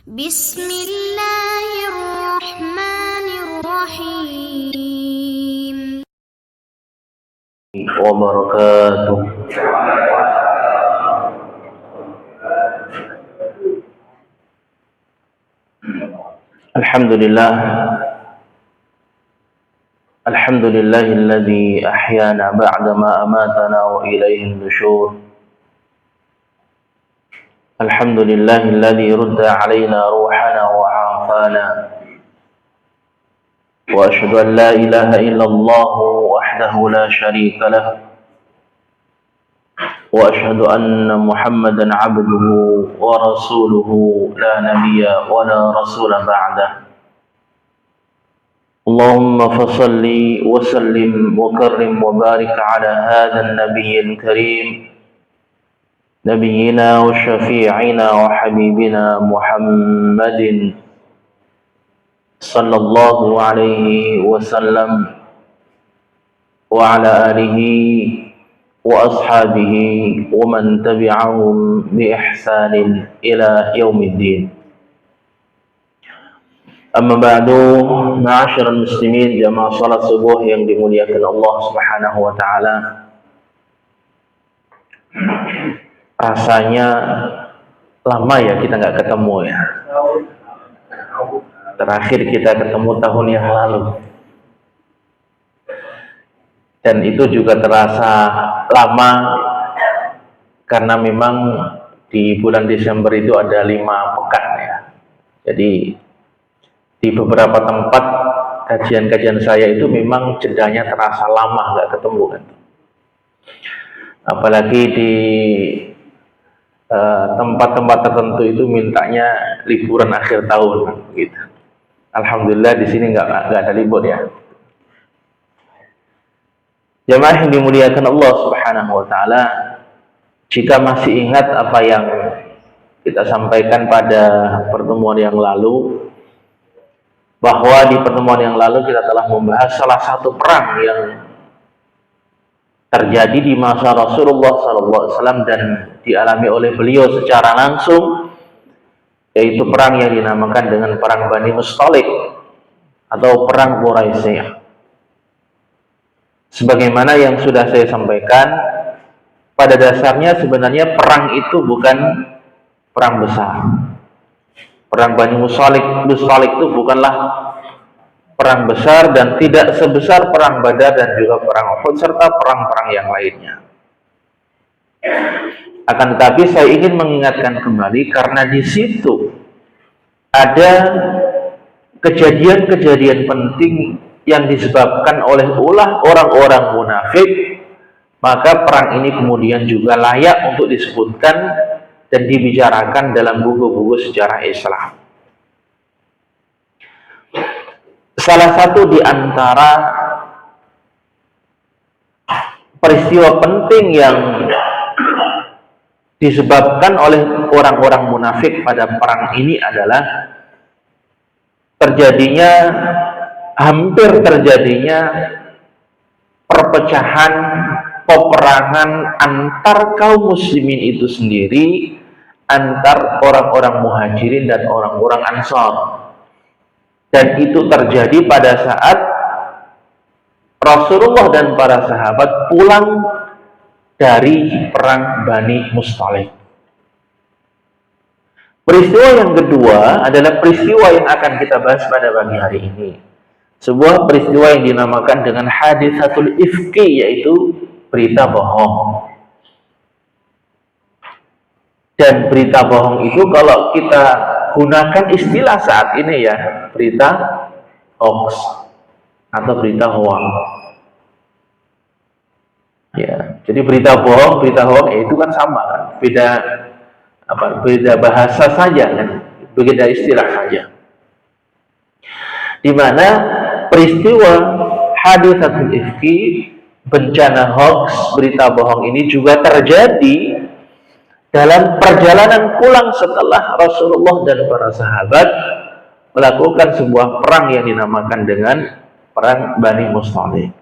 Bismillahirrahmanirrahim. Wabarakatuh. Alhamdulillah. Alhamdulillahilladzi ahyana ba'da ma amatana wa ilaihin nusyur. Alhamdulillahilladzi rudda alaina ruhana wa afana. Wa ashhadu an la ilaha illallah wahdahu la syarika lah. Wa ashhadu anna Muhammadan abduhu wa rasuluhu la nabiyya wa la rasula ba'dah. Allahumma fasalli wa sallim wa karrim wa barik ala hadha an-nabiyil karim nabiyyina wa syafi'ina wa habibina Muhammadin sallallahu alaihi wasallam wa ala alihi wa ashabihi wa man tabi'ahum bi ihsanin ila yaumiddin. Amma ba'du, ma'asyiral muslimin, jamaah salat subuh yang dimuliakan Allah Subhanahu wa taala. Rasanya lama ya kita nggak ketemu ya. Terakhir kita ketemu tahun yang lalu. Dan itu juga terasa lama karena memang di bulan Desember itu ada 5 pekan ya. Jadi di beberapa tempat kajian-kajian saya itu memang jedanya terasa lama nggak ketemu kan. Apalagi di tempat-tempat tertentu itu mintanya liburan akhir tahun gitu. Alhamdulillah di sini nggak ada libur ya. Jamaah yang dimuliakan Allah Subhanahu wa taala, jika masih ingat apa yang kita sampaikan pada pertemuan yang lalu, bahwa di pertemuan yang lalu kita telah membahas salah satu perang yang terjadi di masa Rasulullah SAW dan dialami oleh beliau secara langsung, yaitu perang yang dinamakan dengan perang Bani Mustalik atau perang Quraisyah. Sebagaimana yang sudah saya sampaikan, pada dasarnya sebenarnya perang itu bukan perang besar. Perang Bani Mustalik itu bukanlah perang besar dan tidak sebesar perang Badar dan juga perang Uhud serta perang-perang yang lainnya. Akan tetapi saya ingin mengingatkan kembali karena di situ ada kejadian-kejadian penting yang disebabkan oleh ulah orang-orang munafik, maka perang ini kemudian juga layak untuk disebutkan dan dibicarakan dalam buku-buku sejarah Islam. Salah satu di antara peristiwa penting yang disebabkan oleh orang-orang munafik pada perang ini adalah hampir terjadinya perpecahan, peperangan antar kaum muslimin itu sendiri, antar orang-orang muhajirin dan orang-orang ansar. Dan itu terjadi pada saat Rasulullah dan para sahabat pulang dari perang Bani Mustalik. Peristiwa yang kedua adalah peristiwa yang akan kita bahas pada pagi hari ini. Sebuah peristiwa yang dinamakan dengan hadisatul ifki, yaitu berita bohong. Dan berita bohong itu kalau kita gunakan istilah saat ini ya, berita hoax atau berita hoax. Ya, jadi berita bohong itu kan sama kan, beda bahasa saja kan, beda istilah saja. Di mana peristiwa hadisatul ifki, bencana hoax, berita bohong ini juga terjadi dalam perjalanan pulang setelah Rasulullah dan para sahabat melakukan sebuah perang yang dinamakan dengan perang Bani Mustalik,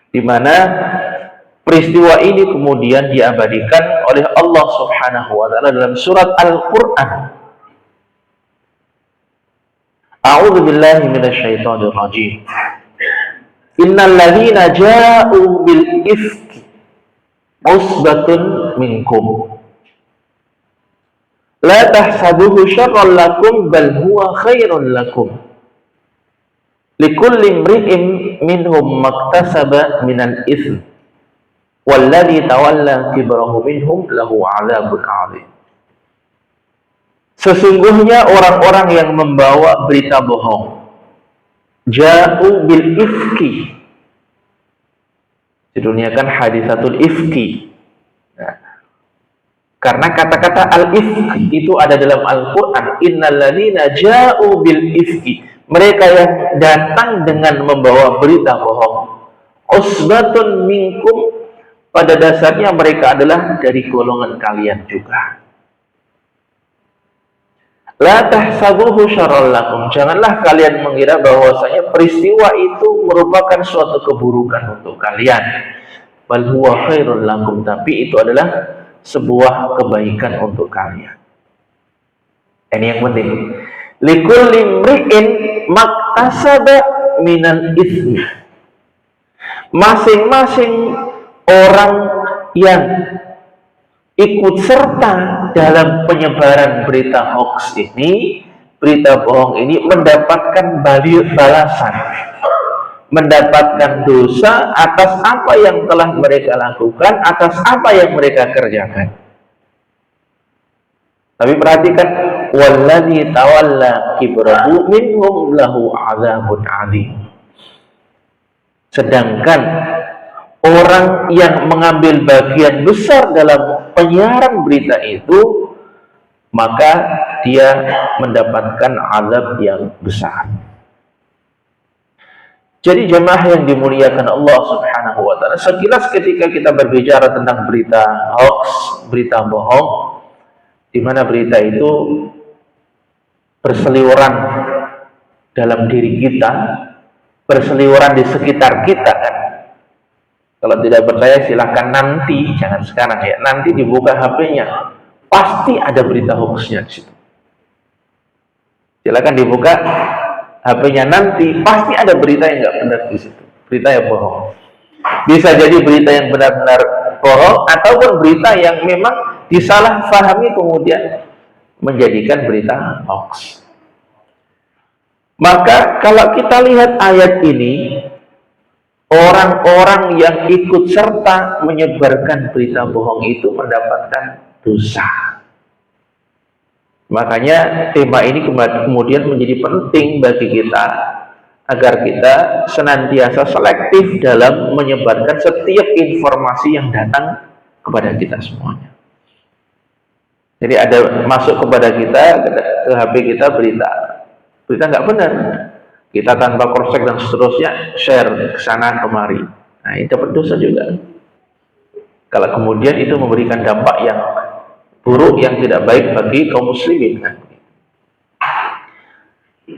di mana peristiwa ini kemudian diabadikan oleh Allah Subhanahu wa taala dalam surat Al-Qur'an A'udzu billahi minasyaitonir rajim. Innal ladzina ja'u bil ifki usbatun minkum. La tahsabuhu syarran lakum bal huwa khairun lakum. Likulli imri'in minhum maktasaba minal itsm. Walladzi tawalla kibrahu minhum lahu 'adzabun 'adzim. Sesungguhnya orang-orang yang membawa berita bohong, ja'u bil ifki, judulnya kan hadisatul ifki. Nah, karena kata-kata al-ifk itu ada dalam Al-Quran. Innal ladzina ja'u bil ifki, mereka yang datang dengan membawa berita bohong, usbatun minkum, pada dasarnya mereka adalah dari golongan kalian juga. La tahsabuhu syarran lakum, janganlah kalian mengira bahwasanya peristiwa itu merupakan suatu keburukan untuk kalian. Bal huwa khairul lakum, tapi itu adalah sebuah kebaikan untuk kalian. Ini yang penting. Likulli imri'in maktasaba minal itsmi. Masing-masing orang yang ikut serta dalam penyebaran berita hoax ini, berita bohong ini, mendapatkan balasan, mendapatkan dosa atas apa yang telah mereka lakukan, atas apa yang mereka kerjakan. Tapi perhatikan, walladzi tawalla kibrahu minhum lahu 'adzabun 'adzim. Sedangkan orang yang mengambil bagian besar dalam penyiaran berita itu, maka dia mendapatkan azab yang besar. Jadi jemaah yang dimuliakan Allah Subhanahu wa ta'ala, sekilas ketika kita berbicara tentang berita hoax, berita bohong, di mana berita itu berseliweran dalam diri kita, berseliweran di sekitar kita kan. Kalau tidak percaya silahkan nanti, jangan sekarang ya, nanti dibuka HP-nya, pasti ada berita hoaxnya di situ. Silahkan dibuka HP-nya nanti, pasti ada berita yang nggak benar di situ, berita yang bohong. Bisa jadi berita yang benar-benar bohong, ataupun berita yang memang disalahfahami kemudian menjadikan berita hoax. Maka kalau kita lihat ayat ini, orang-orang yang ikut serta menyebarkan berita bohong itu mendapatkan dosa. Makanya tema ini kemudian menjadi penting bagi kita, agar kita senantiasa selektif dalam menyebarkan setiap informasi yang datang kepada kita semuanya. Jadi ada masuk kepada kita, ke HP kita berita nggak benar, kita tanpa cross check dan seterusnya share ke sana kemari, nah ini dapat dosa juga. Kalau kemudian itu memberikan dampak yang buruk, yang tidak baik bagi kaum muslimin kan.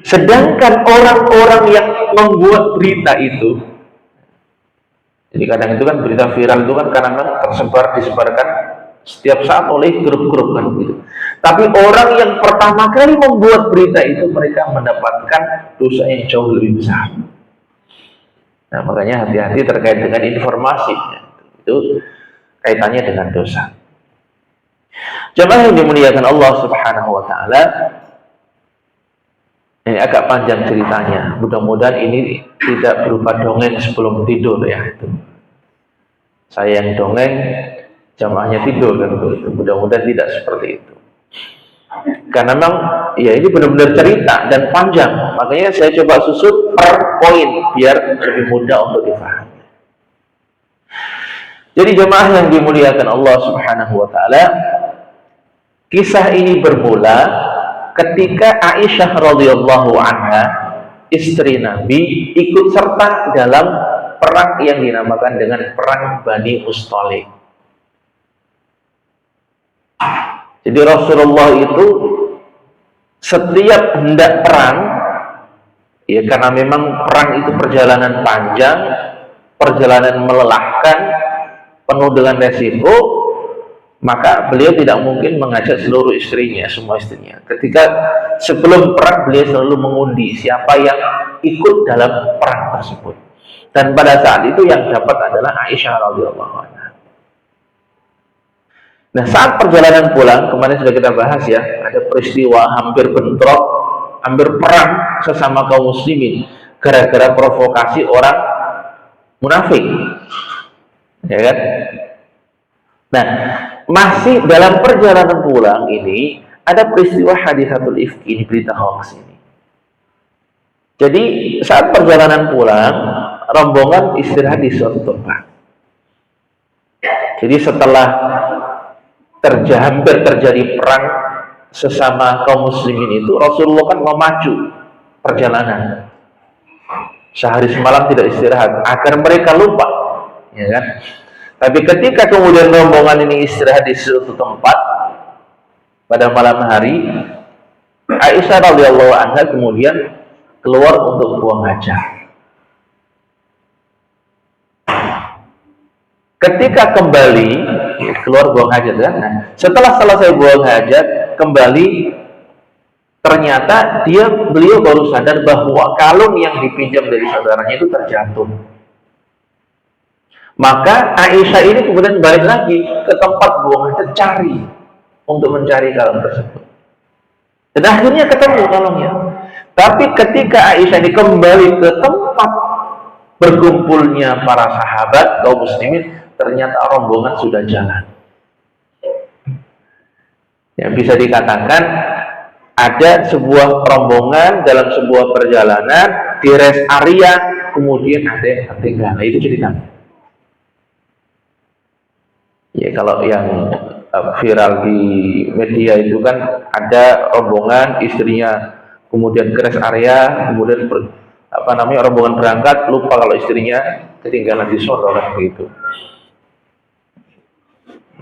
Sedangkan orang-orang yang membuat berita itu, jadi kadang itu kan berita viral itu kan kadang-kadang disebarkan setiap saat oleh grup-grup kan gitu. Tapi orang yang pertama kali membuat berita itu, mereka mendapatkan dosa yang jauh lebih besar. Nah, makanya hati-hati terkait dengan informasi. Itu kaitannya dengan dosa. Jemaah yang dimuliakan Allah Subhanahu wa ta'ala, ini agak panjang ceritanya. Mudah-mudahan ini tidak berupa dongeng sebelum tidur ya. Saya yang dongeng, jamaahnya tidur kan. Mudah-mudahan tidak seperti itu. Karena memang ya ini benar-benar cerita dan panjang, makanya saya coba susut per poin biar lebih mudah untuk difahami. Jadi jemaah yang dimuliakan Allah Subhanahu wa ta'ala, kisah ini bermula ketika Aisyah radhiyallahu anha, istri Nabi, ikut serta dalam perang yang dinamakan dengan perang Bani Mustalik. Jadi Rasulullah itu setiap hendak perang, ya karena memang perang itu perjalanan panjang, perjalanan melelahkan, penuh dengan resiko, maka beliau tidak mungkin mengajak seluruh istrinya, semua istrinya. Ketika sebelum perang beliau selalu mengundi siapa yang ikut dalam perang tersebut. Dan pada saat itu yang dapat adalah Aisyah radhiyallahu anha. Nah, saat perjalanan pulang, kemarin sudah kita bahas ya, ada peristiwa hampir bentrok, hampir perang sesama kaum muslimin gara-gara provokasi orang munafik. Ya kan? Nah, masih dalam perjalanan pulang ini ada peristiwa hadisatul ifki, ini berita hoax ini. Jadi saat perjalanan pulang, rombongan istirahat di suatu tempat. Jadi setelah hampir terjadi perang sesama kaum muslimin itu, Rasulullah kan memacu perjalanan. Sehari semalam tidak istirahat agar mereka lupa, ya kan? Tapi ketika kemudian rombongan ini istirahat di suatu tempat pada malam hari, Aisyah radhiyallahu anha kemudian keluar untuk buang hajat. Ketika kembali keluar buang hajat kan, nah, setelah selesai buang hajat kembali, ternyata beliau baru sadar bahwa kalung yang dipinjam dari saudaranya itu terjatuh. Maka Aisyah ini kemudian balik lagi ke tempat buang hajat untuk mencari kalung tersebut. Dan akhirnya ketemu kalungnya. Tapi ketika Aisyah ini kembali ke tempat berkumpulnya para sahabat kaum muslimin, ternyata rombongan sudah jalan. Yang bisa dikatakan ada sebuah rombongan dalam sebuah perjalanan di rest area, kemudian ada yang tertinggal. Nah, itu ceritanya. Ya, kalau yang viral di media itu kan ada rombongan istrinya kemudian ke rest area, kemudian rombongan berangkat lupa kalau istrinya ketinggalan di sono kan begitu.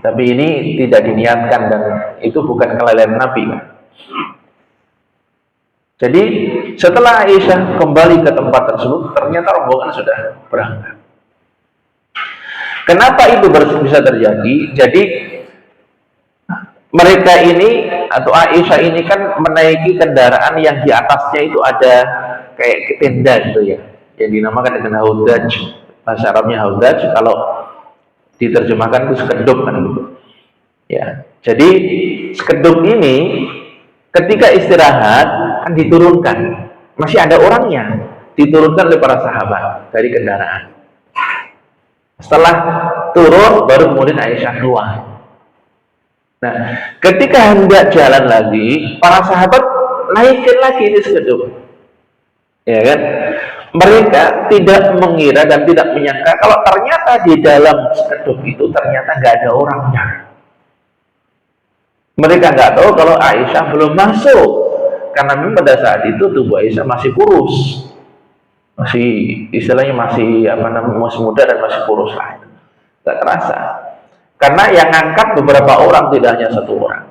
Tapi ini tidak diniatkan dan itu bukan kelalaian Nabi. Jadi setelah Aisyah kembali ke tempat tersebut, ternyata rombongan sudah berangkat. Kenapa itu bisa terjadi? Jadi mereka ini atau Aisyah ini kan menaiki kendaraan yang di atasnya itu ada kayak tenda gitu ya, yang dinamakan dengan haudaj. Bahasa Arabnya haudaj, kalau diterjemahkan itu sekedup kan gitu. Ya, jadi sekedup ini ketika istirahat kan diturunkan, masih ada orangnya, diturunkan oleh para sahabat dari kendaraan. Setelah turun baru kemudian Aisyah keluar. Nah, ketika hendak jalan lagi, para sahabat naikin lagi ini sekedup. Ya kan? Mereka tidak mengira dan tidak menyangka kalau ternyata di dalam sekedup itu ternyata nggak ada orangnya. Mereka nggak tahu kalau Aisyah belum masuk, karena memang pada saat itu tubuh Aisyah masih kurus, masih istilahnya masih masih muda dan masih kurus lah, nggak terasa. Karena yang ngangkat beberapa orang, tidak hanya satu orang.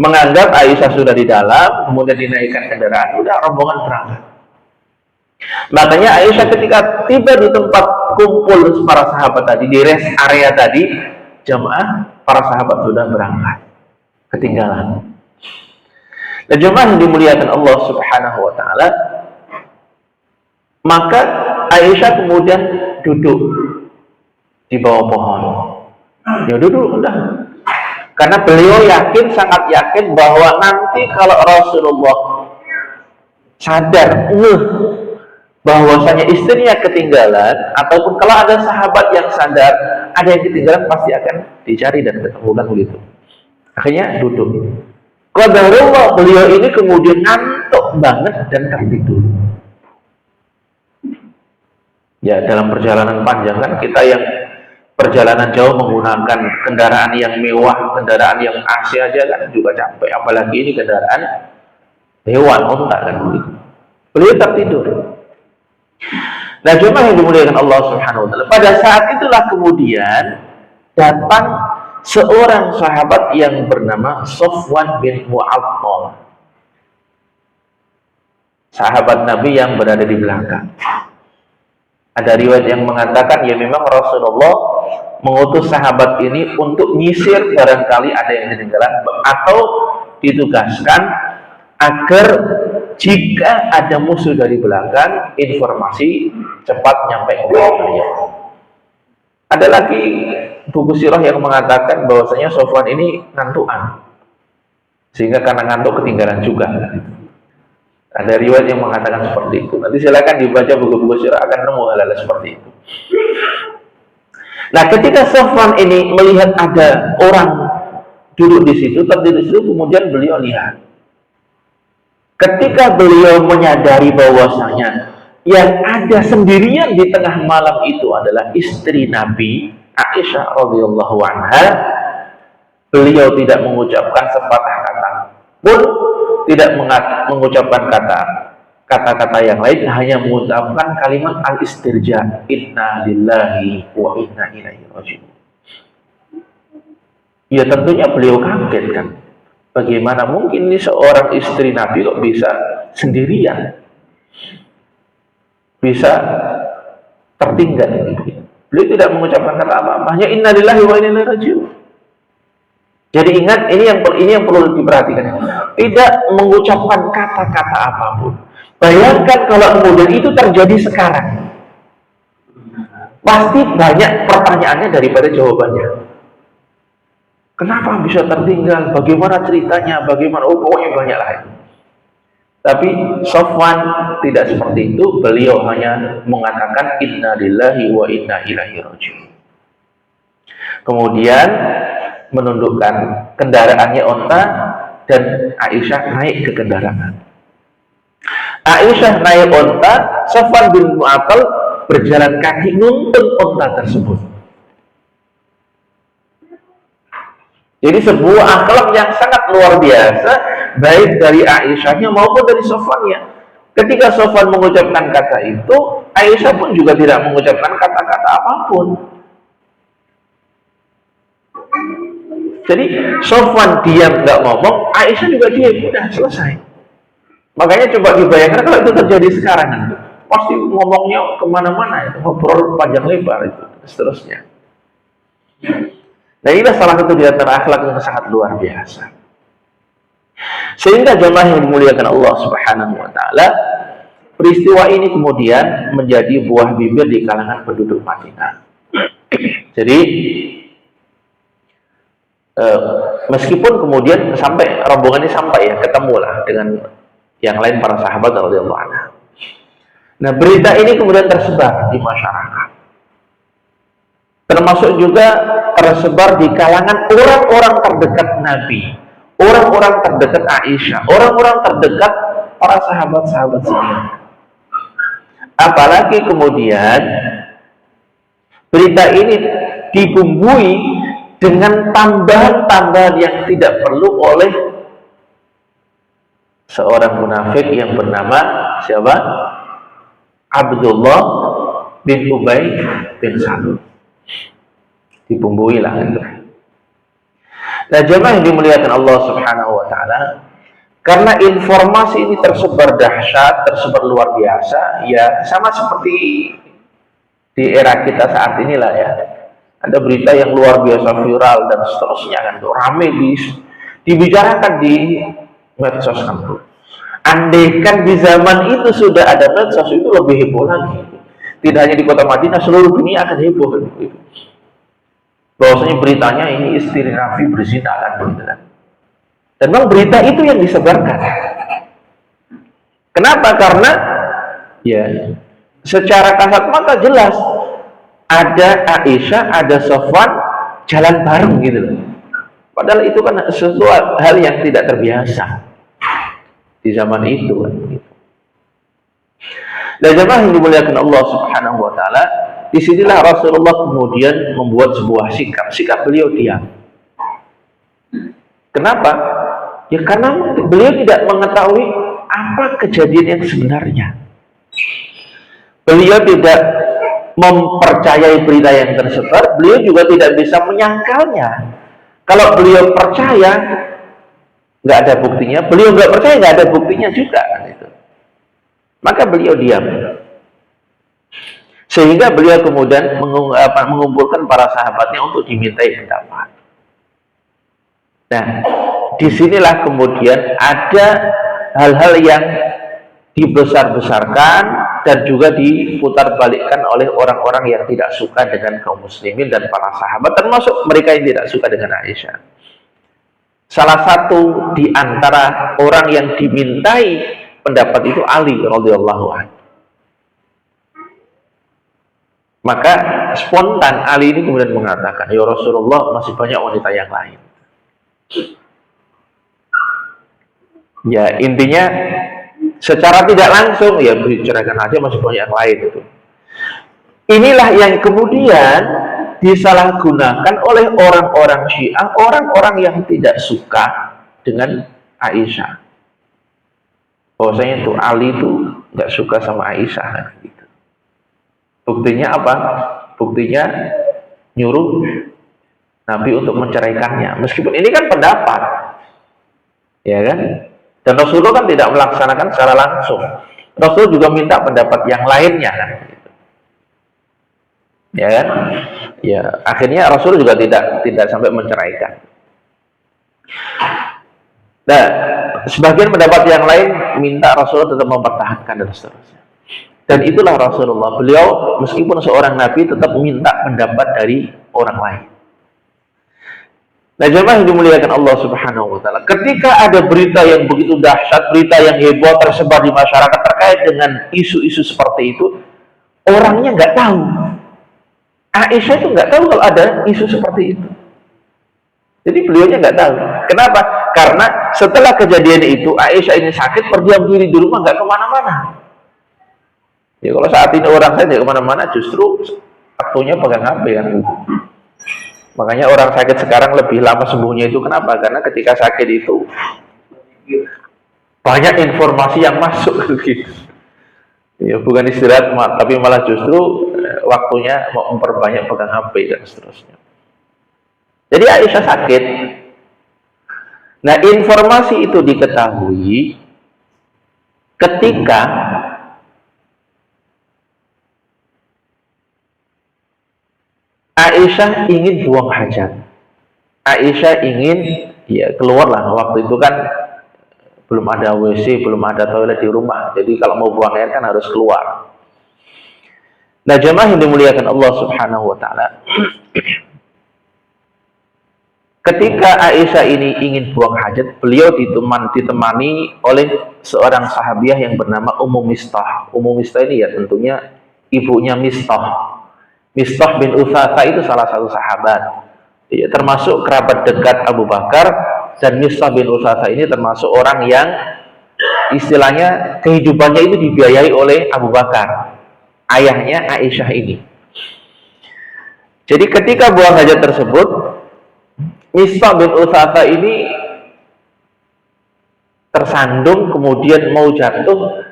Menganggap Aisyah sudah di dalam, kemudian dinaikkan kendaraan, udah rombongan berangkat. Makanya Aisyah ketika tiba di tempat kumpul para sahabat tadi, di rest area tadi, jamaah para sahabat sudah berangkat, ketinggalan. Dan jemaah yang dimuliakan Allah Subhanahu wa taala, maka Aisyah kemudian duduk di bawah pohon. Ya duduk udah. Karena beliau sangat yakin bahwa nanti kalau Rasulullah sadar bahwasanya istrinya ketinggalan, ataupun kalau ada sahabat yang sadar ada yang ketinggalan, pasti akan dicari dan ketemu kan begitu. Akhirnya duduk. Qadarullah, beliau ini kemudian ngantuk banget dan tertidur. Ya, dalam perjalanan panjang kan kita yang perjalanan jauh menggunakan kendaraan yang mewah, kendaraan yang AC aja kan juga capek, apalagi ini kendaraan hewan, unta kan begitu. Beliau tertidur. Nah, jemaah yang dimuliakan Allah Subhanahu wa taala, pada saat itulah kemudian datang seorang sahabat yang bernama Safwan bin Mu'attal. Sahabat Nabi yang berada di belakang. Ada riwayat yang mengatakan ya memang Rasulullah mengutus sahabat ini untuk nyisir barangkali ada yang ketinggalan, atau ditugaskan agar jika ada musuh dari belakang, informasi cepat nyampe ke beliau. Ada lagi buku sirah yang mengatakan bahwasanya Sofwan ini ngantukan, sehingga karena ngantuk ketinggalan juga. Ada riwayat yang mengatakan seperti itu. Nanti silakan dibaca buku-buku sirah, akan nemu hal-hal seperti itu. Nah, ketika Sofwan ini melihat ada orang duduk di situ, terdiri di situ, kemudian beliau lihat. Ketika beliau menyadari bahwasanya yang ada sendirian di tengah malam itu adalah istri Nabi Aisyah radhiyallahu anha, beliau tidak mengucapkan sepatah kata pun, tidak mengucapkan kata-kata yang lain, hanya mengucapkan kalimat al-istirja, inna lillahi wa inna ilaihi raji'un. Ya tentunya beliau kaget kan. Bagaimana mungkin ini seorang istri Nabi kok bisa sendirian, bisa tertinggal. Beliau tidak mengucapkan kata apa-apa, hanya inna lillahi wa inna ilaihi raji'un. Jadi ingat, ini yang perlu diperhatikan. Tidak mengucapkan kata-kata apapun. Bayangkan kalau kemudian itu terjadi sekarang, pasti banyak pertanyaannya daripada jawabannya. Kenapa bisa tertinggal? Bagaimana ceritanya? Bagaimana? Oh, pokoknya banyak lah. Tapi Sofwan tidak seperti itu. Beliau hanya mengatakan inna lillahi wa inna ilaihi raji'un. Kemudian menundukkan kendaraannya onta, dan Aisyah naik ke kendaraan. Aisyah naik onta, Sofwan bin Mu'attal berjalan kaki nuntun onta tersebut. Jadi sebuah akhlak yang sangat luar biasa, baik dari Aisyahnya maupun dari Sofwannya. Ketika Sofwan mengucapkan kata itu, Aisyah pun juga tidak mengucapkan kata-kata apapun. Jadi Sofwan diam nggak ngomong, Aisyah juga diam, udah selesai. Makanya coba dibayangkan kalau itu terjadi sekarang, pasti ngomongnya kemana-mana, ngobrol panjang lebar itu, seterusnya. Nah, inilah salah satu di antara akhlak yang sangat luar biasa. Sehingga jemaah yang dimuliakan Allah Subhanahu wa taala, peristiwa ini kemudian menjadi buah bibir di kalangan penduduk Madinah. Jadi meskipun kemudian sampai rombongan ini sampai ya, ketemulah dengan yang lain para sahabat radhiyallahu anhu. Nah, berita ini kemudian tersebar di masyarakat. Termasuk juga tersebar di kalangan orang-orang terdekat Nabi, orang-orang terdekat Aisyah, orang-orang terdekat para sahabat-sahabat senior. Apalagi kemudian berita ini dibumbui dengan tambahan-tambahan yang tidak perlu oleh seorang munafik yang bernama siapa? Abdullah bin Ubay bin Salul. Dibumbui lah itu. Nah, jemaah yang dimuliakan Allah Subhanahu wa taala, karena informasi ini tersebar dahsyat, tersebar luar biasa, ya sama seperti di era kita saat inilah ya. Ada berita yang luar biasa viral dan seterusnya kan, rame dibicarakan di medsos kan. Andaikan di zaman itu sudah ada medsos, itu lebih heboh lagi. Tidak hanya di kota Madinah, seluruh dunia akan heboh gitu. Bahwasanya beritanya ini istri Nabi berzina kan, begitu kan. Dan memang berita itu yang disebarkan. Kenapa? Karena ya secara kasat mata jelas ada Aisyah, ada Sofwan jalan bareng gitu loh. Padahal itu kan sesuatu hal yang tidak terbiasa di zaman itu kan. Dan jemaah yang dimuliakan Allah Subhanahu wa taala, disinilah Rasulullah kemudian membuat sebuah sikap beliau diam. Kenapa? Ya karena beliau tidak mengetahui apa kejadian yang sebenarnya. Beliau tidak mempercayai berita yang tersebar, beliau juga tidak bisa menyangkalnya. Kalau beliau percaya, nggak ada buktinya. Beliau nggak percaya, nggak ada buktinya juga. Gitu. Maka beliau diam. Sehingga beliau kemudian mengumpulkan para sahabatnya untuk dimintai pendapat. Nah, disinilah kemudian ada hal-hal yang dibesar-besarkan dan juga diputarbalikkan oleh orang-orang yang tidak suka dengan kaum muslimin dan para sahabat, termasuk mereka yang tidak suka dengan Aisyah. Salah satu di antara orang yang dimintai pendapat itu Ali radhiyallahu anhu. Maka spontan Ali ini kemudian mengatakan, ya Rasulullah, masih banyak wanita yang lain. Ya, intinya secara tidak langsung ya ceraikan aja, masih banyak yang lain itu. Inilah yang kemudian disalahgunakan oleh orang-orang Syiah, orang-orang yang tidak suka dengan Aisyah. Bahwasanya itu Ali itu nggak suka sama Aisyah kan gitu. Buktinya apa? Buktinya nyuruh Nabi untuk menceraikannya. Meskipun ini kan pendapat, ya kan? Dan Rasulullah kan tidak melaksanakan secara langsung. Rasul juga minta pendapat yang lainnya kan? Ya kan? Ya, akhirnya Rasul juga tidak sampai menceraikan. Nah, sebagian pendapat yang lain minta Rasulullah tetap mempertahankan dan seterusnya. Dan itulah Rasulullah. Beliau meskipun seorang Nabi tetap minta pendapat dari orang lain. Nah, jemaah yang dimuliakan Allah Subhanahu wa taala, ketika ada berita yang begitu dahsyat, berita yang heboh tersebar di masyarakat terkait dengan isu-isu seperti itu, orangnya nggak tahu. Aisyah itu nggak tahu kalau ada isu seperti itu. Jadi beliaunya nggak tahu. Kenapa? Karena setelah kejadian itu, Aisyah ini sakit, berdiam diri di rumah, nggak kemana-mana. Ya kalau saat ini orang saya tidak kemana-mana, justru waktunya pegang HP kan. Makanya orang sakit sekarang lebih lama sembuhnya itu kenapa? Karena ketika sakit itu banyak informasi yang masuk gitu. Ya bukan istirahat, tapi malah justru waktunya mau memperbanyak pegang HP dan seterusnya. Jadi Aisyah sakit. Nah, informasi itu diketahui ketika Aisyah ingin buang hajat. Aisyah ingin keluarlah. Waktu itu kan belum ada WC, belum ada toilet di rumah. Jadi kalau mau buang air kan harus keluar. Nah, jemaah yang dimuliakan Allah Subhanahu wa taala. Ketika Aisyah ini ingin buang hajat, beliau ditemani oleh seorang sahabiah yang bernama Ummu Mistah. Ummu Mistah ini ya tentunya ibunya Mistah. Mistah bin Utsatsa itu salah satu sahabat, ya, termasuk kerabat dekat Abu Bakar, dan Mistah bin Utsatsa ini termasuk orang yang istilahnya kehidupannya itu dibiayai oleh Abu Bakar, ayahnya Aisyah ini. Jadi ketika buang hajat tersebut, Mistah bin Utsatsa ini tersandung kemudian mau jatuh,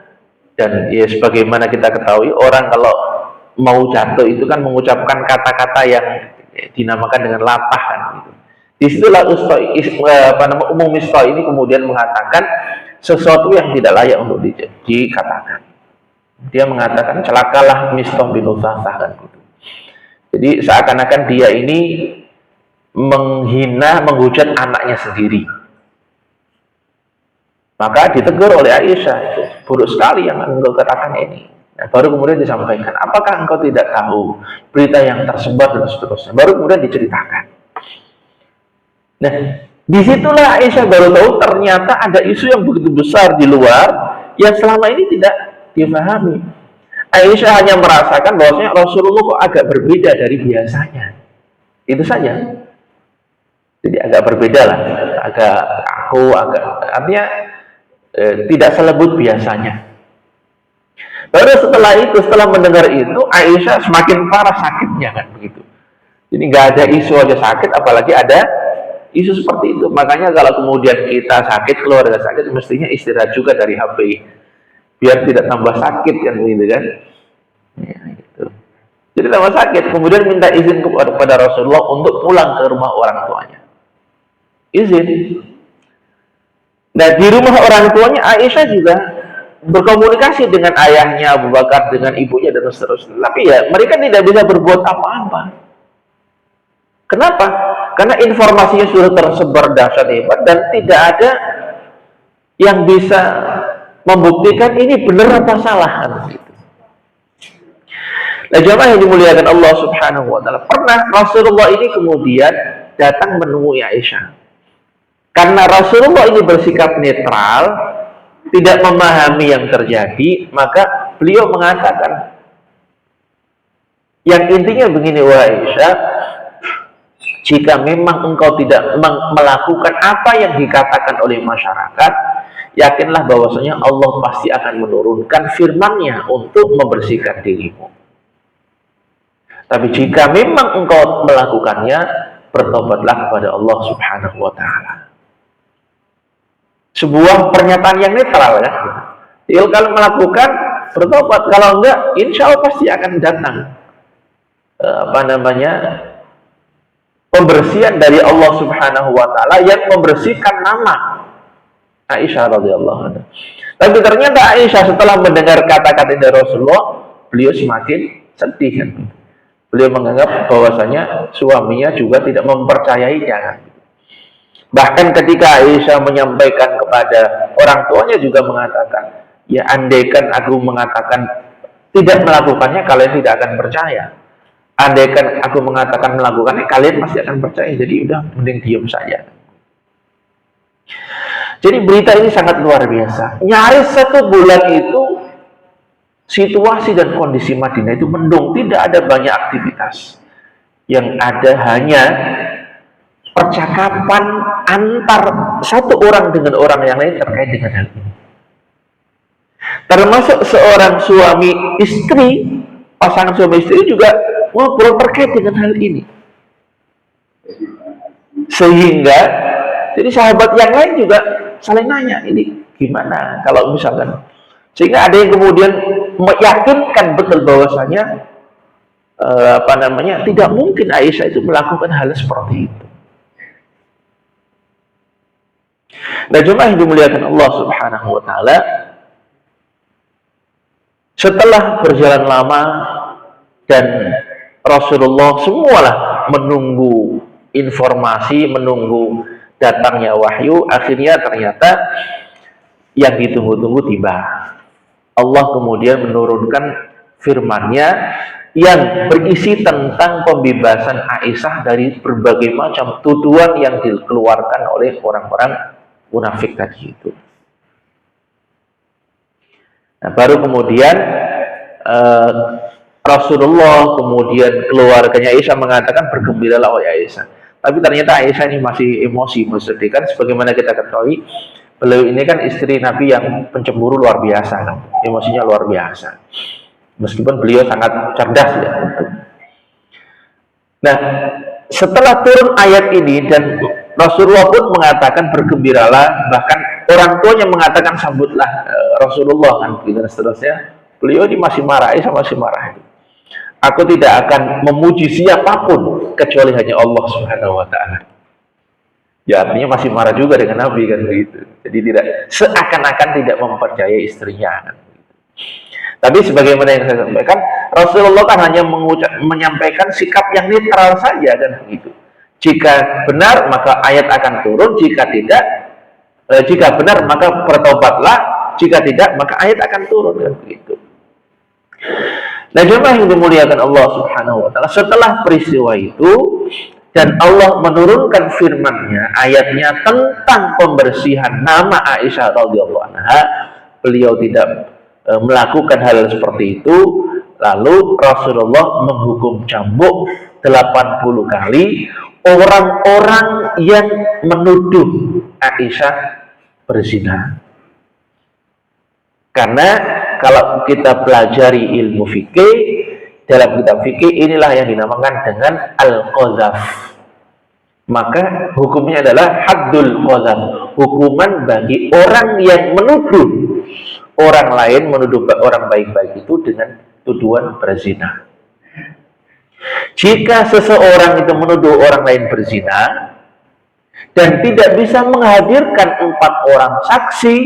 dan ya sebagaimana kita ketahui orang kalau mau jatuh itu kan mengucapkan kata-kata yang dinamakan dengan latah kan gitu. Disitulah Ummu Mistah ini kemudian mengatakan sesuatu yang tidak layak untuk dikatakan. Dia mengatakan celakalah Mistah bin Utsatsa kan gitu. Jadi seakan-akan dia ini menghina, menghujat anaknya sendiri. Maka ditegur oleh Aisyah, itu buruk sekali yang engkau katakan ini. Nah, baru kemudian disampaikan, apakah engkau tidak tahu berita yang tersebar dan seterusnya. Baru kemudian diceritakan. Nah, disitulah Aisyah baru tahu ternyata ada isu yang begitu besar di luar yang selama ini tidak dipahami. Aisyah hanya merasakan bahwasanya Rasulullah kok agak berbeda dari biasanya. Itu saja. Jadi agak berbeda lah, agak kaku, artinya tidak selembut biasanya. Baru setelah itu, setelah mendengar itu, Aisyah semakin parah sakitnya kan begitu. Jadi nggak ada isu aja sakit, apalagi ada isu seperti itu. Makanya kalau kemudian kita sakit, keluarga sakit, mestinya istirahat juga dari HP, biar tidak tambah sakit kan begitu kan. Ya, gitu. Jadi tambah sakit, kemudian minta izin kepada Rasulullah untuk pulang ke rumah orang tuanya. Izin. Nah, di rumah orang tuanya Aisyah juga berkomunikasi dengan ayahnya Abu Bakar, dengan ibunya dan seterusnya. Tapi ya mereka tidak bisa berbuat apa-apa. Kenapa? Karena informasinya sudah tersebar dahsyat hebat dan tidak ada yang bisa membuktikan ini benar apa salah. Nah, jamaah yang dimuliakan Allah Subhanahu wa taala, pernah Rasulullah ini kemudian datang menemui Aisyah. Karena Rasulullah ini bersikap netral, tidak memahami yang terjadi, maka beliau mengatakan yang intinya begini, wahai Aisyah, jika memang engkau tidak melakukan apa yang dikatakan oleh masyarakat, yakinlah bahwasanya Allah pasti akan menurunkan firman-Nya untuk membersihkan dirimu. Tapi jika memang engkau melakukannya, bertobatlah kepada Allah Subhanahu wa taala. Sebuah pernyataan yang netral ya. Jadi kalau melakukan, bertobat, kalau enggak, insya Allah pasti akan datang pembersihan dari Allah Subhanahu wa taala yang membersihkan nama Aisyah radhiyallahu anha. Tapi ternyata Aisyah setelah mendengar kata-kata dari Rasulullah, beliau semakin sedih kan. Beliau menganggap bahwasanya suaminya juga tidak mempercayainya kan. Bahkan ketika Aisyah menyampaikan kepada orang tuanya juga mengatakan, ya andaikan aku mengatakan tidak melakukannya, kalian tidak akan percaya. Andaikan aku mengatakan melakukannya, kalian pasti akan percaya. Jadi udah, mending diam saja. Jadi berita ini sangat luar biasa. Nyaris 1 bulan itu situasi dan kondisi Madinah itu mendung, tidak ada banyak aktivitas. Yang ada hanya percakapan antar satu orang dengan orang yang lain terkait dengan hal ini. Termasuk seorang suami istri, pasangan suami istri juga ngobrol terkait dengan hal ini. Sehingga jadi sahabat yang lain juga saling nanya, ini gimana kalau misalkan, sehingga ada yang kemudian meyakinkan betul bahwasanya tidak mungkin Aisyah itu melakukan hal seperti itu. Nah, jemaah yang dimuliakan Allah Subhanahu wa taala, setelah berjalan lama dan Rasulullah semualah menunggu informasi, menunggu datangnya wahyu, akhirnya ternyata yang ditunggu-tunggu tiba. Allah kemudian menurunkan firman-Nya yang berisi tentang pembebasan Aisyah dari berbagai macam tuduhan yang dikeluarkan oleh orang-orang munafik tadi itu. Nah, baru kemudian Rasulullah kemudian keluarganya Aisyah mengatakan, bergembiralah wahai Aisyah. Tapi ternyata Aisyah ini masih emosi, bersedih kan, sebagaimana kita ketahui beliau ini kan istri Nabi yang pencemburu luar biasa kan, emosinya luar biasa. Meskipun beliau sangat cerdas ya. Nah, setelah turun ayat ini dan Rasulullah pun mengatakan bergembiralah, bahkan orang tuanya mengatakan sambutlah Rasulullah kan, dan seterusnya. Beliau ini masih marah, Aisyah masih marah. Aku tidak akan memuji siapapun kecuali hanya Allah Subhanahu wa taala. Ya, artinya masih marah juga dengan Nabi kan begitu. Jadi tidak seakan-akan tidak mempercayai istrinya kan. Tapi sebagaimana yang saya sampaikan, Rasulullah kan hanya menyampaikan sikap yang netral saja kan begitu. Jika benar maka ayat akan turun, jika tidak, jika benar maka bertobatlah, jika tidak maka ayat akan turun kan begitu. Nah, jemaah yang dimuliakan Allah Subhanahu wa taala, setelah peristiwa itu dan Allah menurunkan firman-Nya, ayatnya tentang pembersihan nama Aisyah radhiyallahu anha, beliau tidak melakukan hal seperti itu. Lalu Rasulullah menghukum cambuk 80 kali orang-orang yang menuduh Aisyah berzina. Karena kalau kita pelajari ilmu fikih, dalam kitab fikih inilah yang dinamakan dengan al-qadzaf. Maka hukumnya adalah haddul qadzaf, hukuman bagi orang yang menuduh orang lain, menuduh orang baik-baik itu dengan tuduhan berzina. Jika seseorang itu menuduh orang lain berzina dan tidak bisa menghadirkan 4 orang saksi,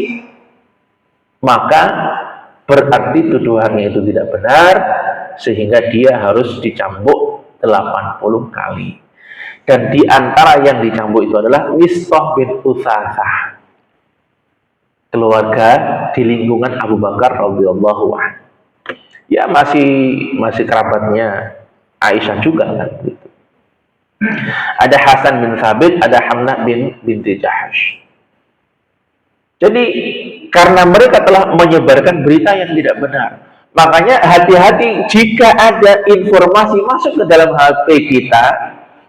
maka berarti tuduhannya itu tidak benar, sehingga dia harus dicambuk 80 kali. Dan di antara yang dicambuk itu adalah Mistah bin Utsasah, keluarga di lingkungan Abu Bakar radhiyallahu anhu. Ya masih kerabatnya Aisyah juga kan gitu. Ada Hasan bin Thabit, ada Hamnah binti Jahash. Jadi karena mereka telah menyebarkan berita yang tidak benar, makanya hati-hati jika ada informasi masuk ke dalam HP kita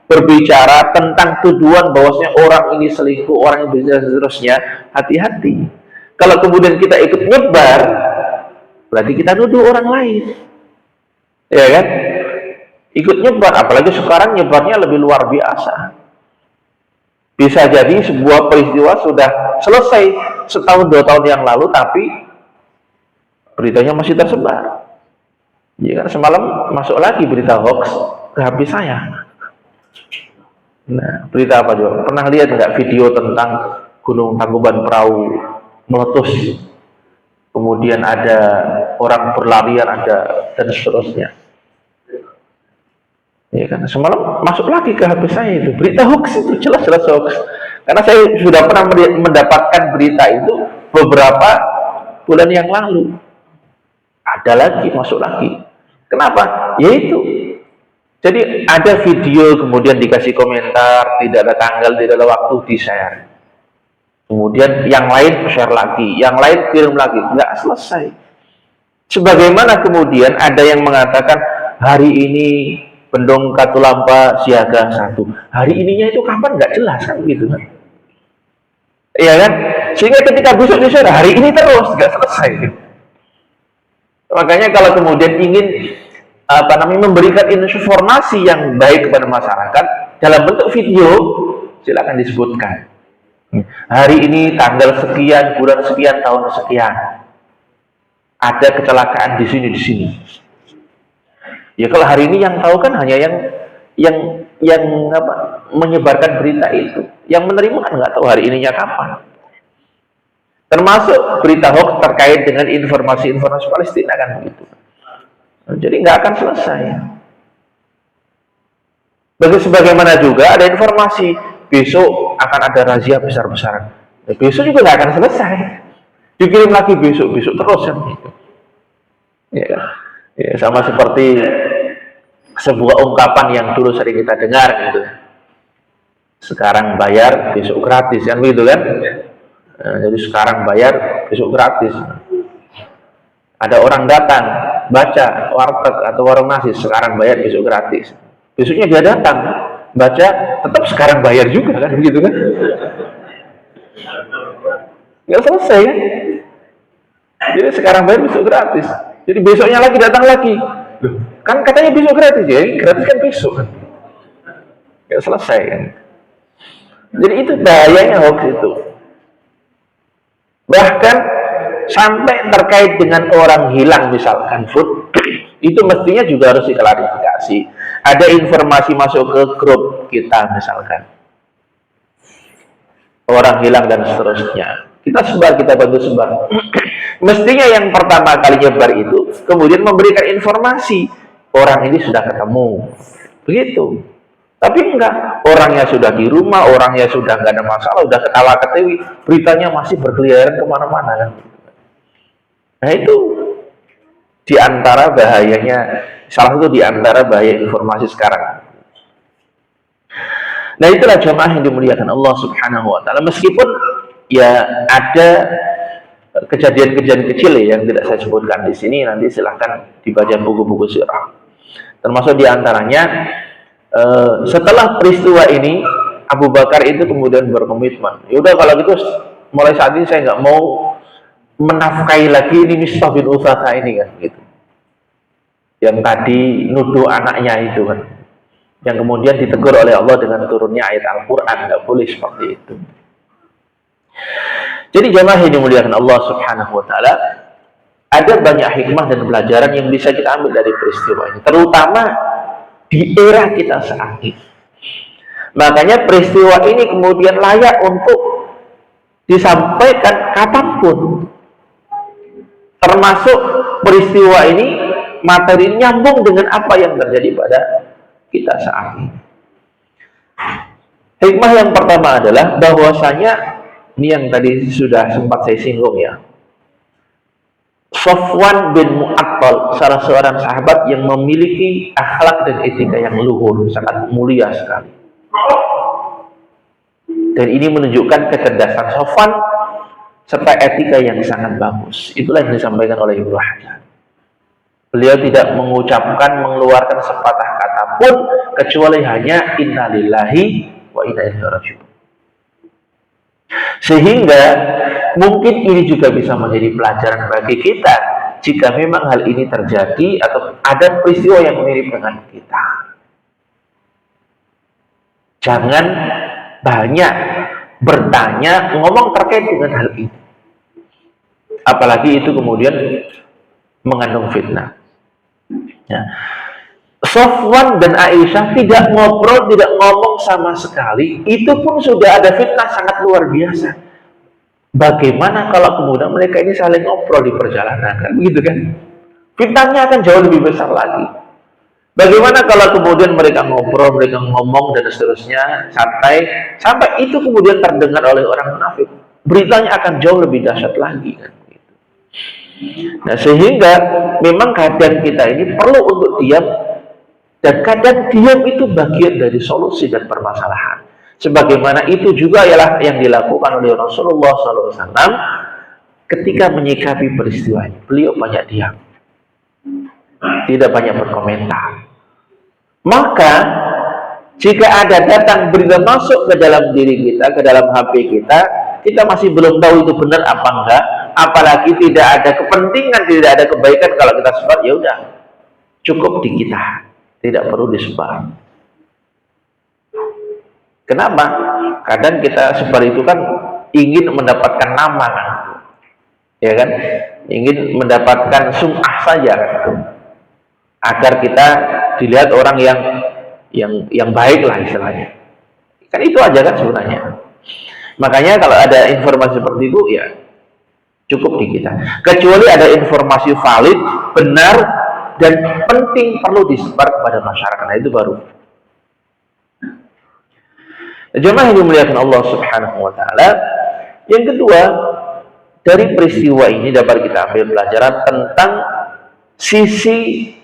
berbicara tentang tuduhan bahwasanya orang ini selingkuh, orang ini seterusnya, hati-hati. Kalau kemudian kita ikut nyebar, berarti kita nuduh orang lain, ya kan? Ikut nyebar, apalagi sekarang nyebarnya lebih luar biasa. Bisa jadi sebuah peristiwa sudah selesai setahun 2 tahun yang lalu, tapi beritanya masih tersebar. Ya kan, semalam masuk lagi berita hoax ke HP saya. Nah, berita apa juga? Pernah lihat nggak video tentang Gunung Tangkuban Perahu meletus? Kemudian ada orang berlarian, ada dan seterusnya. Ya kan, semalam masuk lagi ke HP saya itu berita hoax, itu jelas-jelas hoax. Karena saya sudah pernah mendapatkan berita itu beberapa bulan yang lalu. Ada lagi, masuk lagi. Kenapa? Yaitu, jadi ada video kemudian dikasih komentar, tidak ada tanggal, tidak ada waktu, di-share. Kemudian yang lain share lagi, yang lain kirim lagi, nggak selesai. Sebagaimana kemudian ada yang mengatakan hari ini Bendung Katulampa siaga 1. Hari ininya itu kapan nggak jelas kan gitu kan? Iya kan? Sehingga ketika besok di-share hari ini terus nggak selesai. Makanya kalau kemudian ingin memberikan informasi yang baik kepada masyarakat dalam bentuk video, silakan disebutkan. Hari ini tanggal sekian, bulan sekian, tahun sekian, ada kecelakaan di sini. Ya kalau hari ini yang tahu kan hanya yang menyebarkan berita itu, yang menerima kan nggak tahu hari ininya kapan. Termasuk berita hoax terkait dengan informasi-informasi Palestina kan begitu. Jadi nggak akan selesai. Sebagaimana juga ada informasi besok akan ada razia besar-besaran. Besok juga nggak akan selesai. Dikirim lagi besok terus kan gitu. Ya kan? Ya, sama seperti sebuah ungkapan yang dulu sering kita dengar gitu. Sekarang bayar, besok gratis kan gitu kan? Nah, jadi sekarang bayar, besok gratis. Ada orang datang baca warteg atau warung nasi, sekarang bayar, besok gratis. Besoknya dia datang baca, tetap sekarang bayar juga kan begitu kan? Nggak selesai kan? Jadi sekarang bayar, besok gratis. Jadi besoknya lagi datang lagi. Loh, kan katanya besok gratis ya, gratis kan besok kan. Nggak selesai kan. Jadi itu bahayanya hoax itu. Bahkan sampai terkait dengan orang hilang misalkan food, itu mestinya juga harus diklarifikasi. Ada informasi masuk ke grup kita misalkan, orang hilang dan seterusnya. Kita sebar, kita bantu sebar. Mestinya yang pertama kali nyebar itu kemudian memberikan informasi orang ini sudah ketemu, begitu. Tapi enggak, orangnya sudah di rumah, orangnya sudah nggak ada masalah, udah ketawa ketiwi, beritanya masih berkeliaran kemana-mana kan. Nah itu diantara bahayanya, salah satu diantara bahaya informasi sekarang. Nah itulah jamaah yang dimuliakan Allah Subhanahu Wa Taala. Meskipun ya ada kejadian-kejadian kecil yang tidak saya sebutkan di sini, nanti silahkan dibaca buku-buku sirah. Termasuk diantaranya setelah peristiwa ini Abu Bakar itu kemudian berkomitmen, ya udah kalau gitu mulai saat ini saya nggak mau menafkahi lagi ini Mistah bin Utsasah ini kan gitu, yang tadi nuduh anaknya itu kan, yang kemudian ditegur oleh Allah dengan turunnya ayat Al-Quran, nggak boleh seperti itu. Jadi jamaah yang dimuliakan Allah Subhanahu Wa Taala, ada banyak hikmah dan pelajaran yang bisa kita ambil dari peristiwa ini, terutama di era kita saat ini. Makanya peristiwa ini kemudian layak untuk disampaikan kapanpun. termasuk peristiwa ini, materi ini nyambung dengan apa yang terjadi pada kita saat ini. Hikmah yang pertama adalah bahwasanya, ini yang tadi sudah sempat saya singgung ya, Safwan bin Mu'attal, salah seorang sahabat yang memiliki akhlak dan etika yang luhur, sangat mulia sekali. Dan ini menunjukkan kecerdasan Safwan serta etika yang sangat bagus. Itulah yang disampaikan oleh Ibnu Hajar. Beliau tidak mengucapkan, mengeluarkan sepatah kata pun kecuali hanya inna lillahi wa inna ilaihi raji'un. Sehingga mungkin ini juga bisa menjadi pelajaran bagi kita jika memang hal ini terjadi atau ada peristiwa yang mirip dengan kita. Jangan banyak bertanya, ngomong terkait dengan hal ini. Apalagi itu kemudian mengandung fitnah. Ya. Safwan dan Aisyah tidak ngobrol, tidak ngomong sama sekali. Itu pun sudah ada fitnah sangat luar biasa. Bagaimana kalau kemudian mereka ini saling ngobrol di perjalanan, kan begitu kan? Fitnahnya akan jauh lebih besar lagi. Bagaimana kalau kemudian mereka ngobrol, mereka ngomong dan seterusnya, sampai itu kemudian terdengar oleh orang munafik. Beritanya akan jauh lebih dahsyat lagi, kan? Nah, sehingga memang keadaan kita ini perlu untuk diam, dan kadang diam itu bagian dari solusi dan permasalahan. Sebagaimana itu juga ialah yang dilakukan oleh Rasulullah SAW ketika menyikapi peristiwa ini. Beliau banyak diam, tidak banyak berkomentar. Maka jika ada datang berita masuk ke dalam diri kita, ke dalam HP kita, kita masih belum tahu itu benar apa enggak, apalagi tidak ada kepentingan, tidak ada kebaikan kalau kita sebar, ya udah, cukup di kita, tidak perlu disebar. Kenapa? Kadang kita sebar itu kan ingin mendapatkan nama, kan, ya kan, ingin mendapatkan sum'ah saja, kan, agar kita dilihat orang yang baik lah istilahnya. Kan itu aja kan sebenarnya. Makanya kalau ada informasi seperti itu, ya cukup di kita. Kecuali ada informasi valid, benar, dan penting perlu disebar kepada masyarakat. Nah, itu baru. Jemaah yang dimuliakan Allah Subhanahu wa taala. Yang kedua, dari peristiwa ini dapat kita ambil pelajaran tentang sisi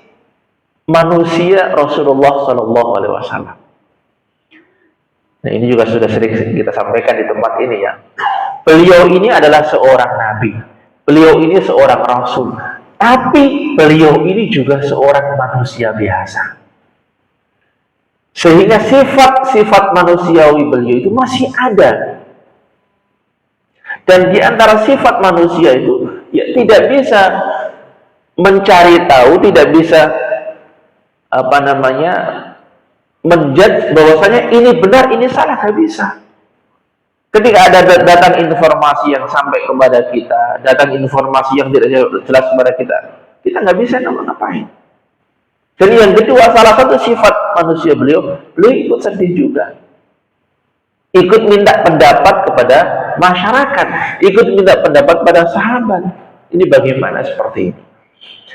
manusia Rasulullah Shallallahu alaihi wasallam. Nah, ini juga sudah sering kita sampaikan di tempat ini ya. Beliau ini adalah seorang nabi. Beliau ini seorang rasul. Tapi beliau ini juga seorang manusia biasa. Sehingga sifat-sifat manusiawi beliau itu masih ada. Dan di antara sifat manusia itu, ya tidak bisa mencari tahu, tidak bisa menjudge bahwasanya ini benar, ini salah, nggak bisa. Ketika ada datang informasi yang sampai kepada kita, datang informasi yang tidak jelas kepada kita nggak bisa ngapain. Dan yang kedua, salah satu sifat manusia beliau ikut sedih juga, ikut minta pendapat kepada masyarakat, ikut minta pendapat pada sahabat. Ini bagaimana seperti ini?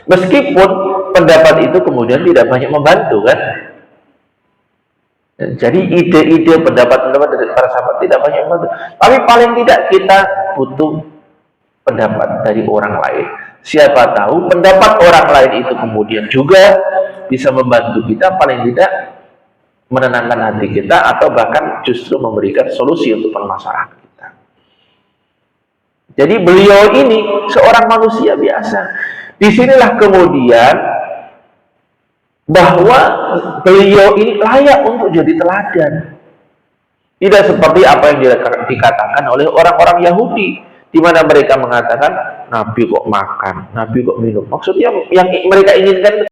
Meskipun pendapat itu kemudian tidak banyak membantu, kan? Jadi ide-ide, pendapat-pendapat dari para sahabat tidak banyak membantu. Tapi paling tidak kita butuh pendapat dari orang lain. Siapa tahu pendapat orang lain itu kemudian juga bisa membantu kita, paling tidak menenangkan hati kita, atau bahkan justru memberikan solusi untuk permasalahan kita. Jadi beliau ini seorang manusia biasa. Disinilah kemudian bahwa beliau ini layak untuk jadi teladan. Tidak seperti apa yang dikatakan oleh orang-orang Yahudi, di mana mereka mengatakan Nabi kok makan, Nabi kok minum. Maksudnya yang mereka inginkan